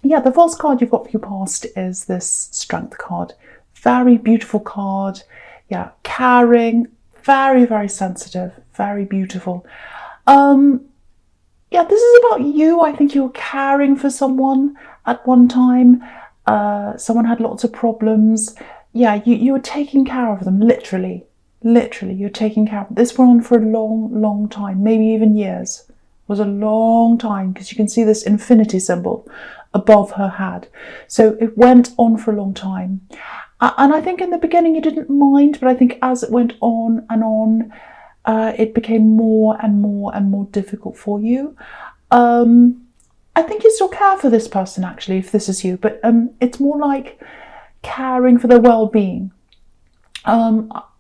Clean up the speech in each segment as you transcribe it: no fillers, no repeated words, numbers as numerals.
yeah, the false card you've got for your past is this Strength card. Very beautiful card. Yeah, caring, very, very sensitive, very beautiful. Yeah, this is about you. I think you're caring for someone at one time. Someone had lots of problems. Yeah, you were taking care of them, literally. Literally, you're taking care of them. This went on for a long, long time, maybe even years. It was a long time, because you can see this infinity symbol above her head. So it went on for a long time. And I think in the beginning you didn't mind, but I think as it went on and on, it became more and more and more difficult for you. I think you still care for this person, actually, if this is you, but it's more like caring for their well-being.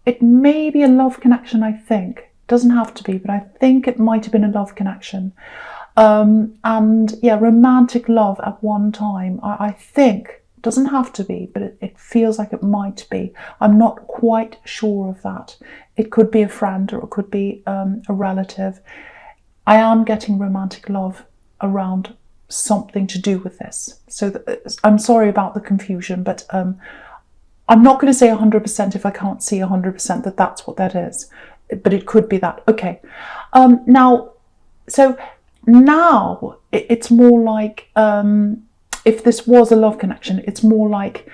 It may be a love connection, I think. Doesn't have to be, but I think it might have been a love connection. And yeah, romantic love at one time, I think. Doesn't have to be, but it feels like it might be. I'm not quite sure of that. It could be a friend, or it could be a relative. I am getting romantic love around something to do with this. So I'm sorry about the confusion, but I'm not going to say 100% if I can't see 100% that that's what that is. But it could be that. Okay. Now it's more like, if this was a love connection, it's more like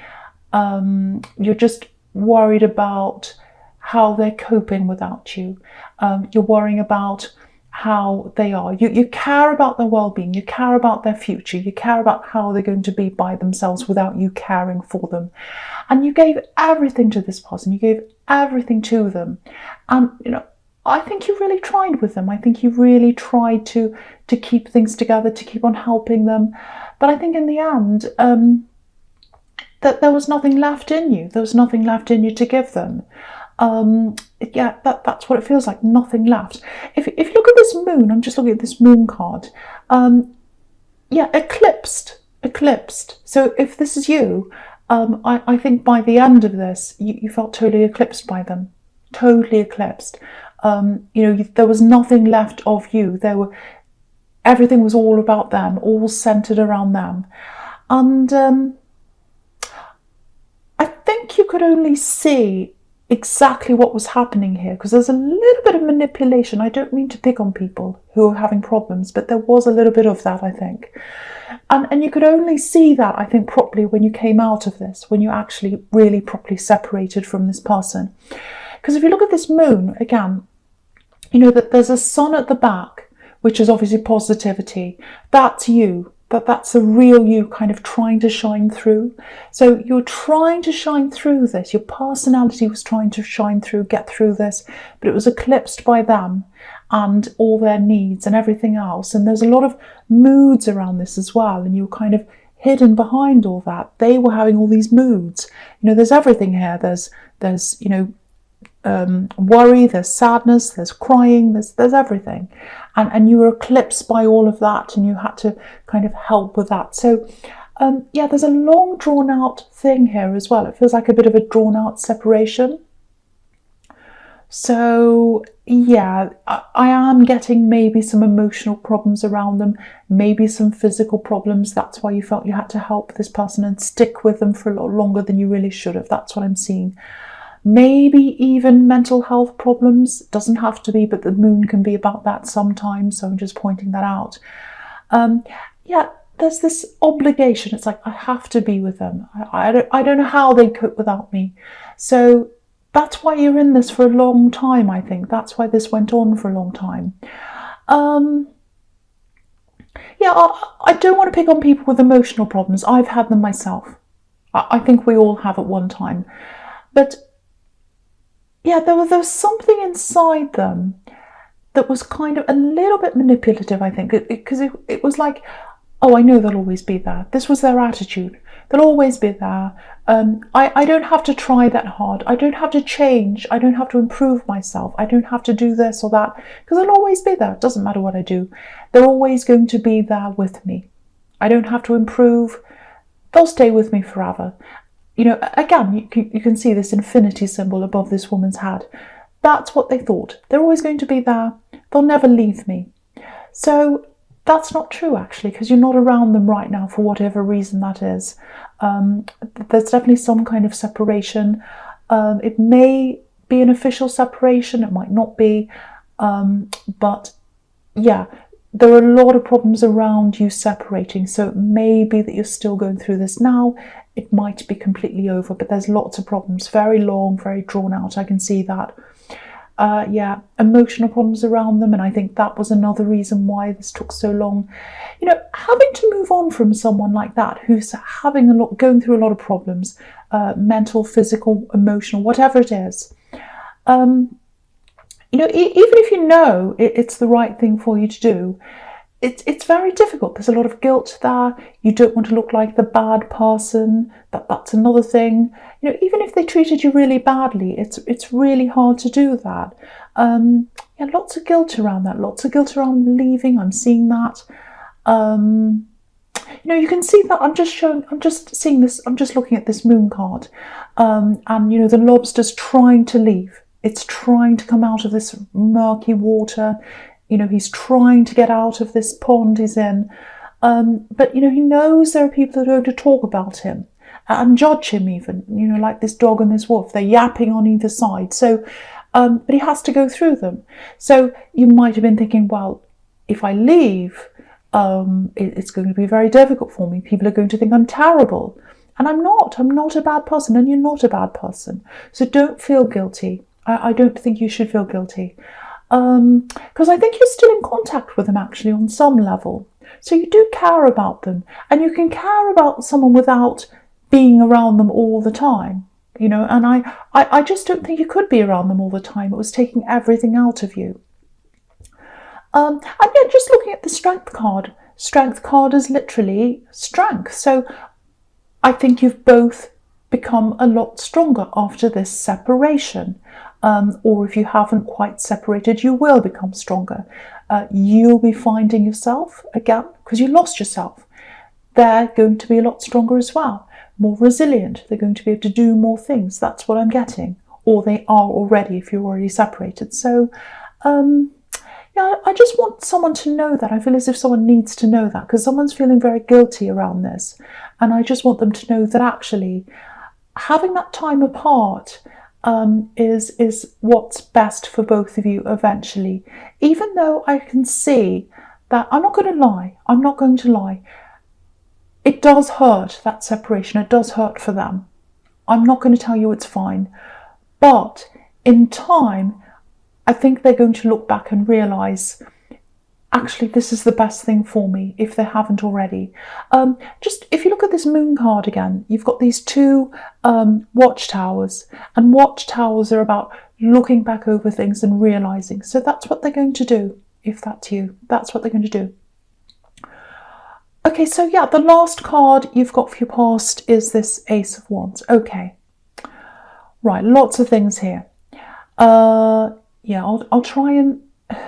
you're just worried about how they're coping without you. You're worrying about how they are. You care about their well-being. You care about their future. You care about how they're going to be by themselves without you caring for them. And you gave everything to this person. You gave everything to them. And, I think you really tried with them. I think you really tried to keep things together, to keep on helping them. But I think in the end, that there was nothing left in you. There was nothing left in you to give them. Yeah, that's what it feels like. Nothing left. If you look at this moon, I'm just looking at this moon card. Yeah, eclipsed. So if this is you, I think by the end of this, you felt totally eclipsed by them. Totally eclipsed. There was nothing left of you. Everything was all about them, all centered around them. And I think you could only see exactly what was happening here, because there's a little bit of manipulation. I don't mean to pick on people who are having problems, but there was a little bit of that, I think. And you could only see that, I think, properly when you came out of this, when you actually really properly separated from this person. Because if you look at this moon, again, that there's a sun at the back, which is obviously positivity. That's you. That's the real you kind of trying to shine through. So you're trying to shine through this. Your personality was trying to shine through, get through this, but it was eclipsed by them and all their needs and everything else. And there's a lot of moods around this as well. And you're kind of hidden behind all that. They were having all these moods. There's everything here. There's worry, there's sadness, there's crying, there's everything, and you were eclipsed by all of that, and you had to kind of help with that. So yeah, there's a long drawn out thing here as well. It feels like a bit of a drawn out separation. So yeah, I am getting maybe some emotional problems around them, maybe some physical problems. That's why you felt you had to help this person and stick with them for a lot longer than you really should have. That's what I'm seeing. Maybe even mental health problems. Doesn't have to be, but the moon can be about that sometimes. So I'm just pointing that out. Yeah, there's this obligation. It's like, I have to be with them. I don't know how they cope without me. So that's why you're in this for a long time, I think. That's why this went on for a long time. Yeah, I don't want to pick on people with emotional problems. I've had them myself. I think we all have at one time. But yeah, there was something inside them that was kind of a little bit manipulative, I think, because it was like, oh, I know they'll always be there. This was their attitude. They'll always be there. I don't have to try that hard. I don't have to change. I don't have to improve myself. I don't have to do this or that, because they'll always be there. It doesn't matter what I do. They're always going to be there with me. I don't have to improve. They'll stay with me forever. Again, you can see this infinity symbol above this woman's head. That's what they thought. They're always going to be there. They'll never leave me. So That's not true, actually, because you're not around them right now for whatever reason that is. There's definitely some kind of separation. It may be an official separation, it might not be, but yeah, there are a lot of problems around you separating, so it may be that you're still going through this now. It might be completely over, but there's lots of problems, very long, very drawn out. I can see that. Yeah, emotional problems around them, and I think that was another reason why this took so long. You know, having to move on from someone like that who's going through a lot of problems, mental, physical, emotional, whatever it is. You know, even if you know it's the right thing for you to do, it's very difficult. There's a lot of guilt there. You don't want to look like the bad person. That's another thing. You know, even if they treated you really badly, it's really hard to do that. Yeah, lots of guilt around that. Lots of guilt around leaving. I'm seeing that. You know, you can see that. I'm just seeing this. I'm just looking at this moon card, and you know, the lobster's trying to leave. It's trying to come out of this murky water. You know, he's trying to get out of this pond he's in. But, you know, he knows there are people that are going to talk about him and judge him even, you know, like this dog and this wolf. They're yapping on either side. So, but he has to go through them. So you might have been thinking, well, if I leave, it's going to be very difficult for me. People are going to think I'm terrible. And I'm not. I'm not a bad person, and you're not a bad person. So don't feel guilty. I don't think you should feel guilty. Because I think you're still in contact with them, actually, on some level. So you do care about them, and you can care about someone without being around them all the time, you know, and I just don't think you could be around them all the time. It was taking everything out of you. And yeah, just looking at the strength card is literally strength. So I think you've both become a lot stronger after this separation. Or if you haven't quite separated, you will become stronger. You'll be finding yourself again because you lost yourself. They're going to be a lot stronger as well, more resilient. They're going to be able to do more things. That's what I'm getting. Or they are already if you're already separated. So, yeah, I just want someone to know that. I feel as if someone needs to know that because someone's feeling very guilty around this. And I just want them to know that actually having that time apart is what's best for both of you eventually. Even though I can see that, I'm not going to lie, it does hurt, that separation. It does hurt for them. I'm not going to tell you it's fine. But in time, I think they're going to look back and realise, actually, this is the best thing for me, if they haven't already. Just if you look at this moon card again, you've got these two watchtowers, and watchtowers are about looking back over things and realising. So that's what they're going to do, if that's you. That's what they're going to do. Okay, so yeah, the last card you've got for your past is this Ace of Wands. Okay. Right, lots of things here. Yeah, I'll try and...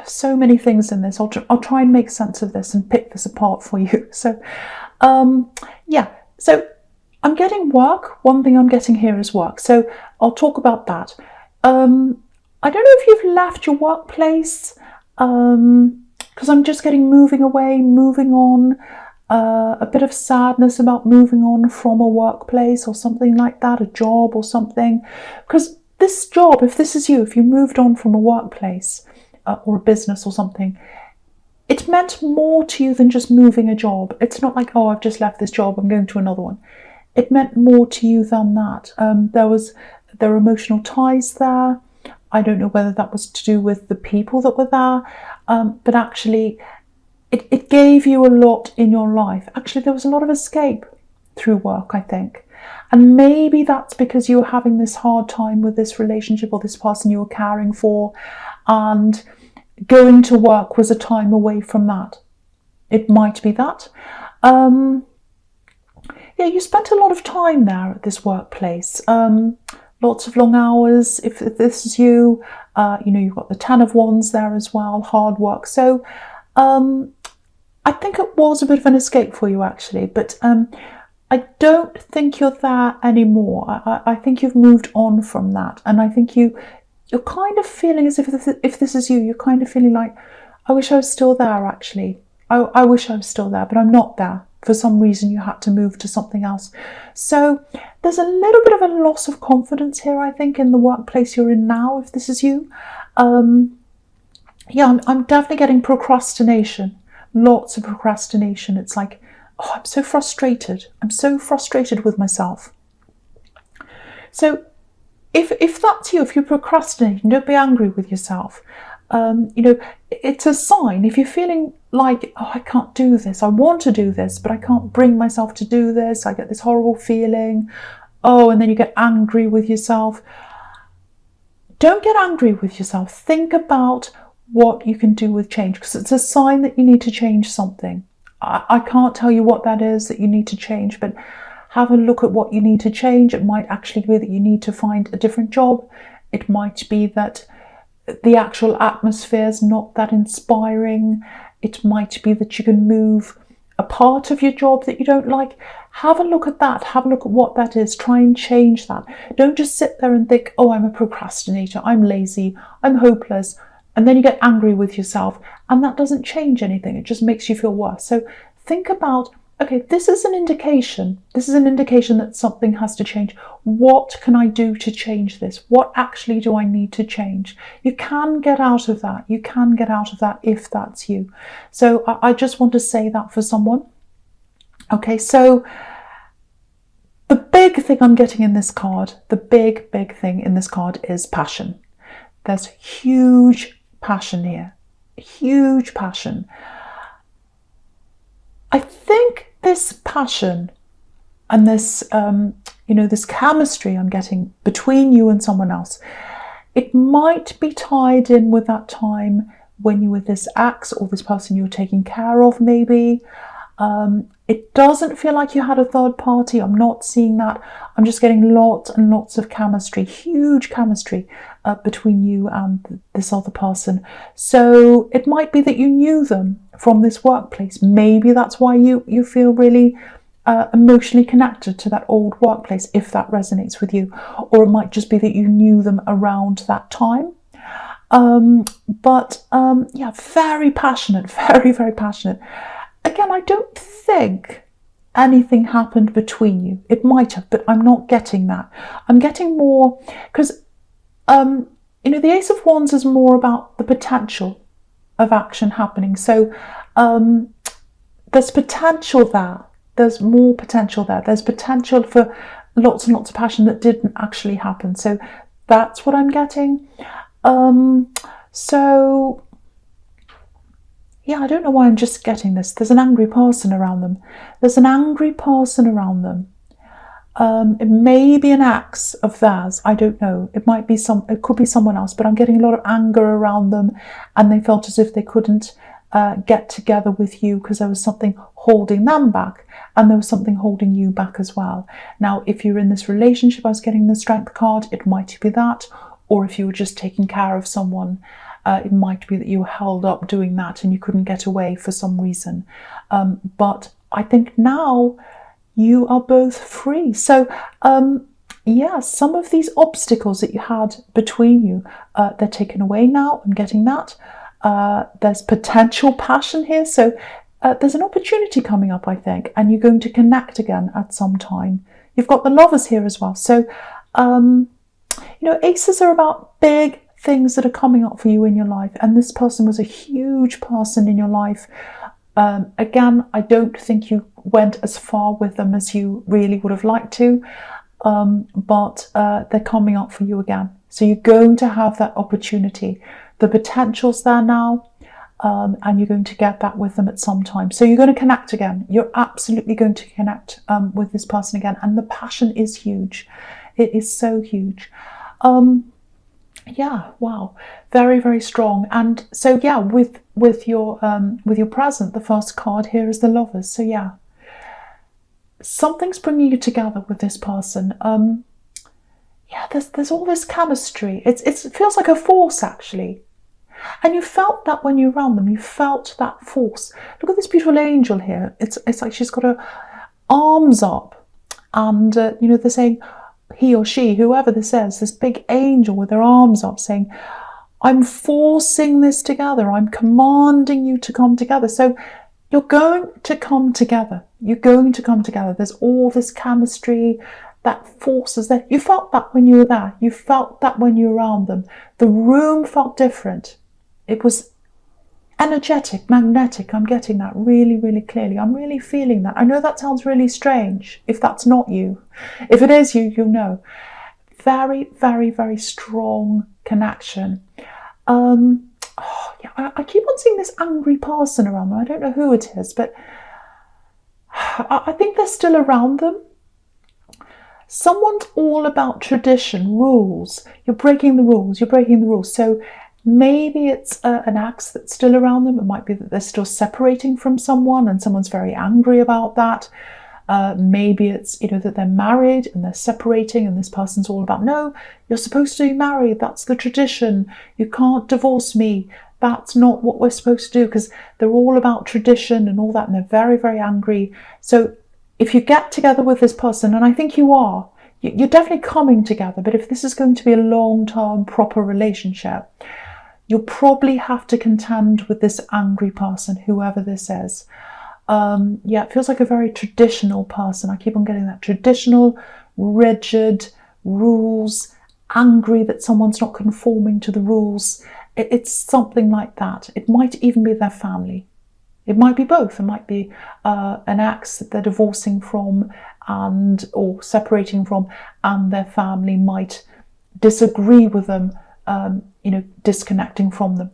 so many things in this. I'll try and make sense of this and pick this apart for you. So, yeah. So I'm getting work. One thing I'm getting here is work. So I'll talk about that. I don't know if you've left your workplace, because I'm just getting moving away, moving on. A bit of sadness about moving on from a workplace or something like that, a job or something. Because this job, if this is you, if you moved on from a workplace, or a business or something, it meant more to you than just moving a job. It's not like, oh, I've just left this job, I'm going to another one. It meant more to you than that. There were emotional ties there. I don't know whether that was to do with the people that were there, but actually it gave you a lot in your life. Actually, there was a lot of escape through work, I think. And maybe that's because you were having this hard time with this relationship or this person you were caring for, and going to work was a time away from that. It might be that. Yeah, you spent a lot of time there at this workplace. Lots of long hours. If this is you, you know, you've got the Ten of Wands there as well, hard work. So I think it was a bit of an escape for you, actually. But I don't think you're there anymore. I think you've moved on from that. And I think you're kind of feeling as if this is you, you're kind of feeling like, I wish I was still there, actually. I wish I was still there, but I'm not there. For some reason, you had to move to something else. So there's a little bit of a loss of confidence here, I think, in the workplace you're in now, if this is you. Yeah, I'm definitely getting procrastination. Lots of procrastination. It's like, oh, I'm so frustrated. I'm so frustrated with myself. So if that's you, if you're procrastinating, don't be angry with yourself. It's a sign. If you're feeling like, oh, I can't do this, I want to do this, but I can't bring myself to do this, I get this horrible feeling, oh, and then you get angry with yourself. Don't get angry with yourself. Think about what you can do with change, because it's a sign that you need to change something. I can't tell you what that is that you need to change, but have a look at what you need to change. It might actually be that you need to find a different job. It might be that the actual atmosphere is not that inspiring. It might be that you can move a part of your job that you don't like. Have a look at that. Have a look at what that is. Try and change that. Don't just sit there and think, oh, I'm a procrastinator, I'm lazy, I'm hopeless. And then you get angry with yourself, and that doesn't change anything. It just makes you feel worse. So think about, okay, this is an indication. This is an indication that something has to change. What can I do to change this? What actually do I need to change? You can get out of that. You can get out of that if that's you. So I just want to say that for someone. Okay, so the big thing I'm getting in this card, the big thing in this card is passion. There's huge passion here. Huge passion. I think this passion and this, this chemistry I'm getting between you and someone else, it might be tied in with that time when you were this ex or this person you were taking care of, maybe. It doesn't feel like you had a third party. I'm not seeing that. I'm just getting lots and lots of chemistry, huge chemistry between you and this other person. So it might be that you knew them from this workplace. Maybe that's why you feel really emotionally connected to that old workplace, if that resonates with you. Or it might just be that you knew them around that time. Yeah, very passionate, very passionate. Again, I don't think anything happened between you. It might have, but I'm not getting that. I'm getting more, because, the Ace of Wands is more about the potential of action happening. So there's potential there. There's more potential there. There's potential for lots and lots of passion that didn't actually happen. So that's what I'm getting. Yeah, I don't know why I'm just getting this. There's an angry person around them. There's an angry person around them. It may be an ex of theirs. I don't know. It could be someone else, but I'm getting a lot of anger around them, and they felt as if they couldn't get together with you because there was something holding them back, and there was something holding you back as well. Now, if you're in this relationship, I was getting the Strength card, it might be that, or if you were just taking care of someone, it might be that you were held up doing that and you couldn't get away for some reason. But I think now you are both free. So, yeah, some of these obstacles that you had between you, they're taken away now. I'm getting that. There's potential passion here. So there's an opportunity coming up, I think, and you're going to connect again at some time. You've got the Lovers here as well. So, aces are about big things that are coming up for you in your life, and this person was a huge person in your life. Again, I don't think you went as far with them as you really would have liked to, but they're coming up for you again. So you're going to have that opportunity. The potential's there now, and you're going to get that with them at some time. So you're going to connect again. You're absolutely going to connect with this person again, and the passion is huge. It is so huge. Yeah, wow, very, very strong. And so, yeah, with your present, the first card here is the Lovers. So yeah, something's bringing you together with this person. Yeah, there's all this chemistry. It feels like a force, actually. And you felt that when you're around them. You felt that force. Look at this beautiful angel here. It's like she's got her arms up, and they're saying, he or she, whoever this is, this big angel with their arms up saying, I'm forcing this together. I'm commanding you to come together. So you're going to come together. You're going to come together. There's all this chemistry, that force is there. You felt that when you were there. You felt that when you were around them. The room felt different. It was energetic, magnetic. I'm getting that really, really clearly. I'm really feeling that. I know that sounds really strange if that's not you. If it is you, you'll know. Very, very, very strong connection. I keep on seeing this angry person around them. I don't know who it is, but I think they're still around them. Someone's all about tradition, rules. You're breaking the rules. You're breaking the rules. So maybe it's an ex that's still around them. It might be that they're still separating from someone and someone's very angry about that. Maybe it's, that they're married and they're separating and this person's all about, no, you're supposed to be married. That's the tradition. You can't divorce me. That's not what we're supposed to do, because they're all about tradition and all that, and they're very, very angry. So if you get together with this person, and I think you are, you're definitely coming together, but if this is going to be a long-term proper relationship, you'll probably have to contend with this angry person, whoever this is. It feels like a very traditional person. I keep on getting that. Traditional, rigid, rules, angry that someone's not conforming to the rules. It's something like that. It might even be their family. It might be both. It might be an ex that they're divorcing from or separating from, and their family might disagree with them, disconnecting from them.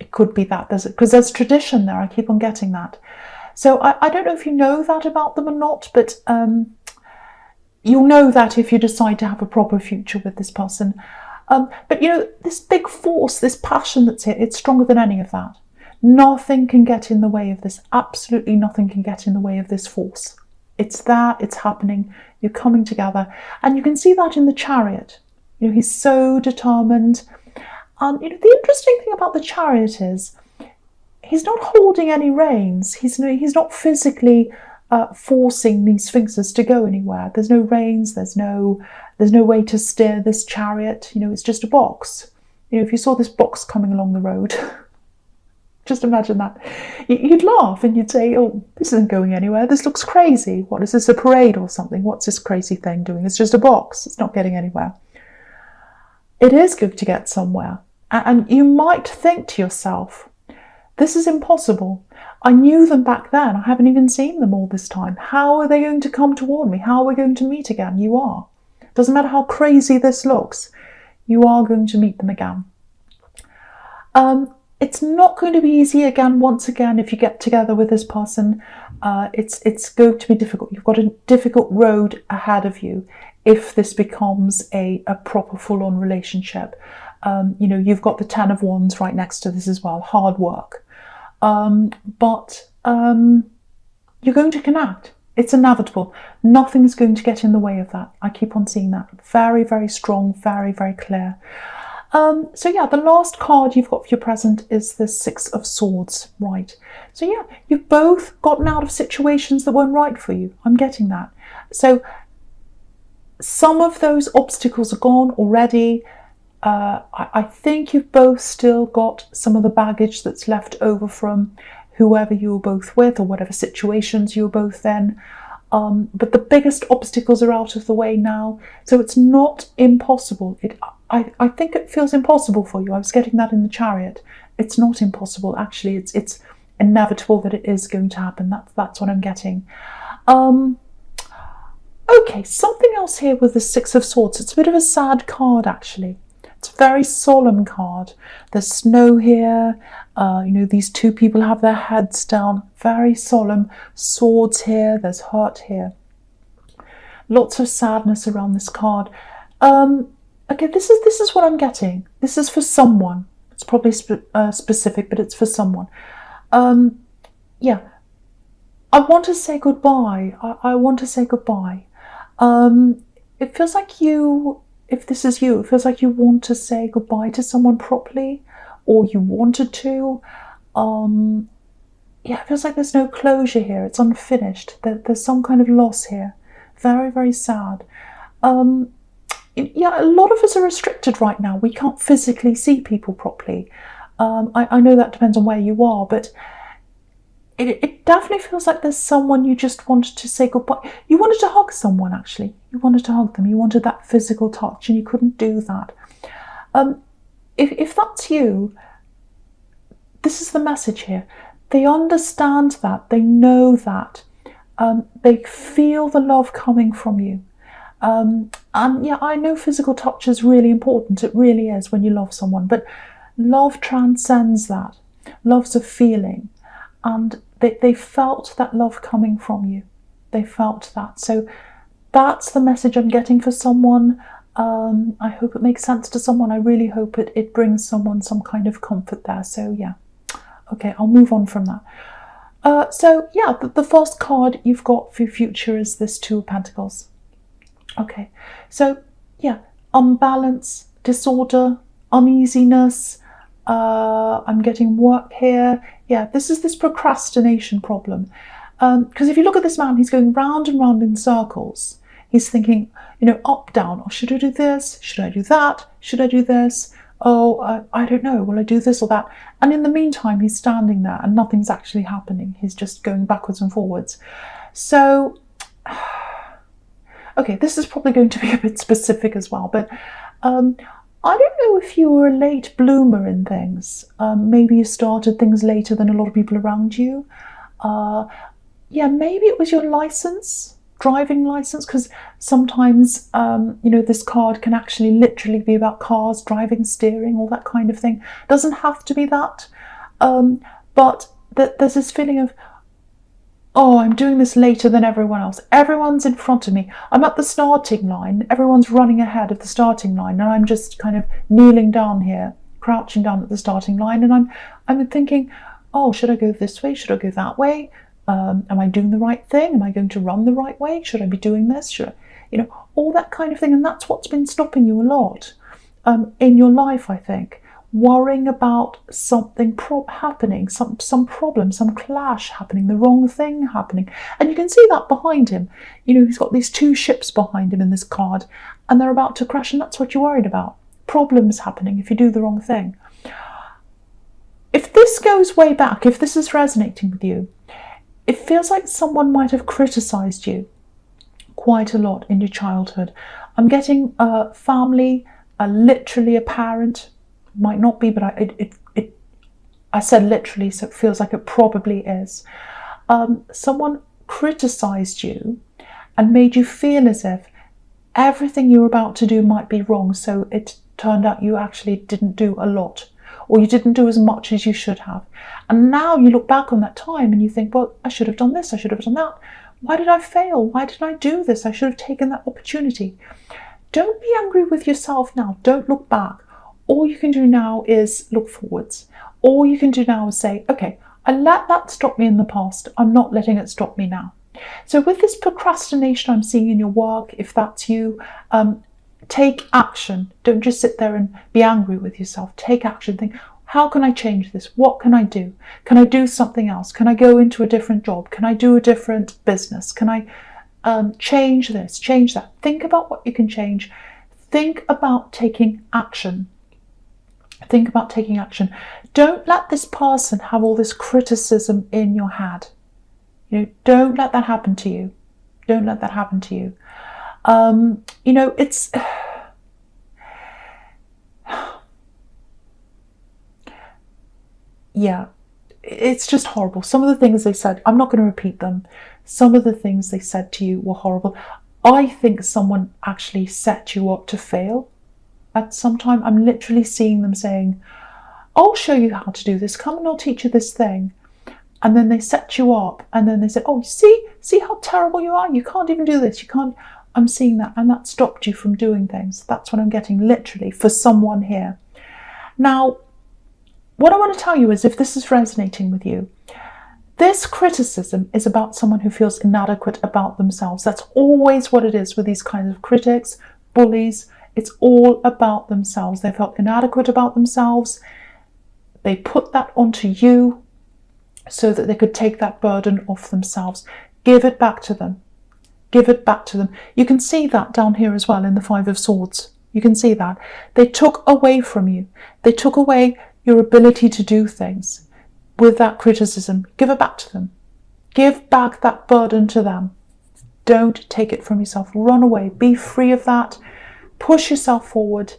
It could be that. Because there's tradition there. I keep on getting that. So I don't know if you know that about them or not, but you'll know that if you decide to have a proper future with this person. But this big force, this passion that's here, it's stronger than any of that. Nothing can get in the way of this. Absolutely nothing can get in the way of this force. It's there, it's happening, you're coming together. And you can see that in the Chariot. He's so determined. And the interesting thing about the Chariot is he's not holding any reins. He's not physically forcing these sphinxes to go anywhere. There's no reins, there's no way to steer this chariot. It's just a box. If you saw this box coming along the road, just imagine that. You'd laugh and you'd say, oh, this isn't going anywhere. This looks crazy. What is this, a parade or something? What's this crazy thing doing? It's just a box. It's not getting anywhere. It is going to get somewhere. And you might think to yourself, this is impossible. I knew them back then. I haven't even seen them all this time. How are they going to come toward me? How are we going to meet again? You are. Doesn't matter how crazy this looks. You are going to meet them again. It's not going to be easy again, once again, if you get together with this person. It's going to be difficult. You've got a difficult road ahead of you if this becomes a proper full-on relationship. You've got the 10 of Wands right next to this as well. Hard work. But you're going to connect. It's inevitable. Nothing's going to get in the way of that. I keep on seeing that. Very, very strong, very, very clear. The last card you've got for your present is the 6 of Swords, right? So you've both gotten out of situations that weren't right for you. I'm getting that. So some of those obstacles are gone already. I think you've both still got some of the baggage that's left over from whoever you were both with or whatever situations you were both in. But the biggest obstacles are out of the way now. So it's not impossible. I think it feels impossible for you. I was getting that in the Chariot. It's not impossible. Actually, it's inevitable that it is going to happen. That's what I'm getting. Okay, something else here with the 6 of Swords. It's a bit of a sad card, actually. It's a very solemn card. There's snow here. These two people have their heads down. Very solemn. Swords here. There's hurt here. Lots of sadness around this card. Okay, this is what I'm getting. This is for someone. It's probably specific, but it's for someone. I want to say goodbye. I want to say goodbye. It feels like you... If this is you, it feels like you want to say goodbye to someone properly, or you wanted to. It feels like there's no closure here. It's unfinished. There's some kind of loss here. Very, very sad. A lot of us are restricted right now. We can't physically see people properly. I know that depends on where you are, but it definitely feels like there's someone you just wanted to say goodbye. You wanted to hug someone, actually. You wanted to hug them. You wanted that physical touch, and you couldn't do that. If that's you, this is the message here. They understand that. They know that. They feel the love coming from you. And yeah, I know physical touch is really important. It really is when you love someone. But love transcends that. Love's a feeling. And they felt that love coming from you. They felt that. So that's the message I'm getting for someone. I hope it makes sense to someone. I really hope it brings someone some kind of comfort there. So yeah. Okay, I'll move on from that. So yeah, the first card you've got for your future is this Two of Pentacles. Okay, so yeah, unbalance, disorder, uneasiness. I'm getting work here. Yeah, this is this procrastination problem. Because if you look at this man, he's going round and round in circles. He's thinking, up, down. Oh, should I do this? Should I do that? Should I do this? Oh, I don't know. Will I do this or that? And in the meantime, he's standing there and nothing's actually happening. He's just going backwards and forwards. So, okay, this is probably going to be a bit specific as well, but I don't know if you were a late bloomer in things. Maybe you started things later than a lot of people around you. Yeah, maybe it was your license. Driving license, because sometimes this card can actually literally be about cars, driving, steering, all that kind of thing. Doesn't have to be that, but there's this feeling of, oh, I'm doing this later than everyone else. Everyone's in front of me. I'm at the starting line. Everyone's running ahead of the starting line, and I'm just kind of kneeling down here, crouching down at the starting line, and I'm thinking, oh, should I go this way? Should I go that way? Am I doing the right thing? Am I going to run the right way? Should I be doing this? Should I, all that kind of thing. And that's what's been stopping you a lot in your life, I think. Worrying about something happening, some problem, some clash happening, the wrong thing happening. And you can see that behind him. He's got these two ships behind him in this card, and they're about to crash, and that's what you're worried about. Problems happening if you do the wrong thing. If this goes way back, if this is resonating with you, it feels like someone might have criticized you quite a lot in your childhood. I'm getting a family, literally a parent. Might not be, but I said literally, so it feels like it probably is. Someone criticized you and made you feel as if everything you were about to do might be wrong. So it turned out you actually didn't do a lot, or you didn't do as much as you should have. And now you look back on that time and you think, well, I should have done this, I should have done that. Why did I fail? Why did I do this? I should have taken that opportunity. Don't be angry with yourself now. Don't look back. All you can do now is look forwards. All you can do now is say, okay, I let that stop me in the past. I'm not letting it stop me now. So with this procrastination I'm seeing in your work, if that's you, take action. Don't just sit there and be angry with yourself. Take action. Think, how can I change this? What can I do? Can I do something else? Can I go into a different job? Can I do a different business? Can I change this, change that? Think about what you can change. Think about taking action. Think about taking action. Don't let this person have all this criticism in your head. Don't let that happen to you. Don't let that happen to you. It's yeah, it's just horrible. Some of the things they said, I'm not going to repeat them. Some of the things they said to you were horrible. I think someone actually set you up to fail at some time. I'm literally seeing them saying, I'll show you how to do this. Come and I'll teach you this thing. And then they set you up, and then they said, oh, see how terrible you are? You can't even do this. You can't. I'm seeing that, and that stopped you from doing things. That's what I'm getting literally for someone here. Now, what I want to tell you is, if this is resonating with you, this criticism is about someone who feels inadequate about themselves. That's always what it is with these kinds of critics, bullies. It's all about themselves. They felt inadequate about themselves. They put that onto you so that they could take that burden off themselves. Give it back to them. Give it back to them. You can see that down here as well in the Five of Swords. You can see that. They took away from you. They took away your ability to do things. with that criticism. Give it back to them. Give back that burden to them. Don't take it from yourself. Run away. Be free of that. Push yourself forward.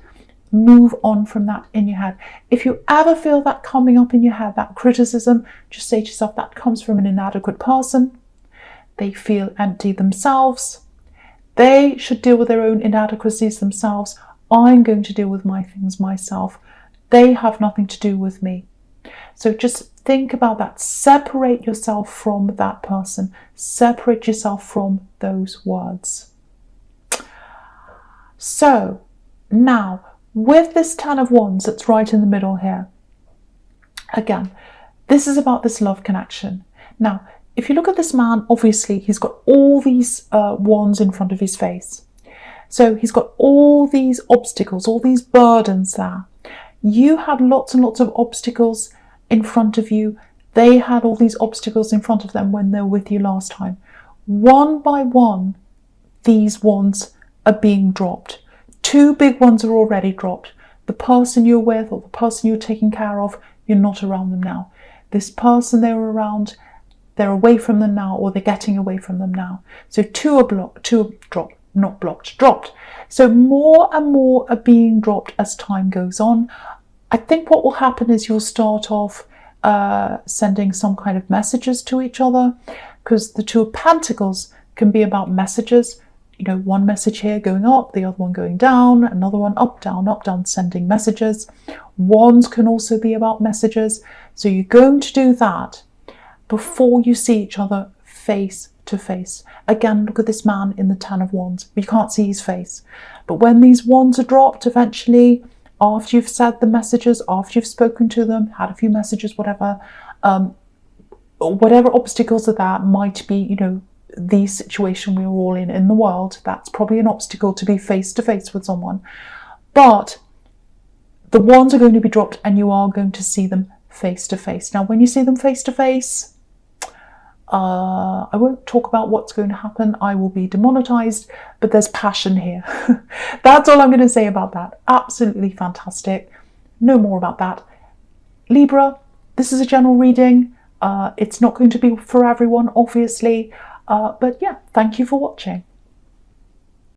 Move on from that in your head. If you ever feel that coming up in your head, that criticism, just say to yourself, that comes from an inadequate person. They feel empty themselves. They should deal with their own inadequacies themselves. I'm going to deal with my things myself. They have nothing to do with me. So just think about that. Separate yourself from that person. Separate yourself from those words. So now, with this Ten of Wands that's right in the middle here, again, this is about this love connection. Now, if you look at this man, obviously he's got all these wands in front of his face. So he's got all these obstacles, all these burdens there. You had lots and lots of obstacles in front of you. They had all these obstacles in front of them when they were with you last time. One by one, these wands are being dropped. 2 big ones are already dropped. The person you're with or the person you're taking care of, you're not around them now. This person they were around, they're away from them now, or they're getting away from them now. So 2 are dropped, not blocked, dropped. So more and more are being dropped as time goes on. I think what will happen is you'll start off sending some kind of messages to each other, because the 2 of Pentacles can be about messages. You know, one message here going up, the other one going down, another one up, down, sending messages. Wands can also be about messages. So you're going to do that before you see each other face to face. Again, look at this man in the Ten of Wands. You can't see his face. But when these wands are dropped, eventually, after you've said the messages, after you've spoken to them, had a few messages, whatever, whatever obstacles are there might be, you know, the situation we're all in the world, that's probably an obstacle to be face to face with someone. But the wands are going to be dropped and you are going to see them face to face. Now, when you see them face to face, I won't talk about what's going to happen. I will be demonetized, but there's passion here. That's all I'm going to say about that. Absolutely fantastic. No more about that. Libra, this is a general reading. It's not going to be for everyone, obviously. But yeah, thank you for watching.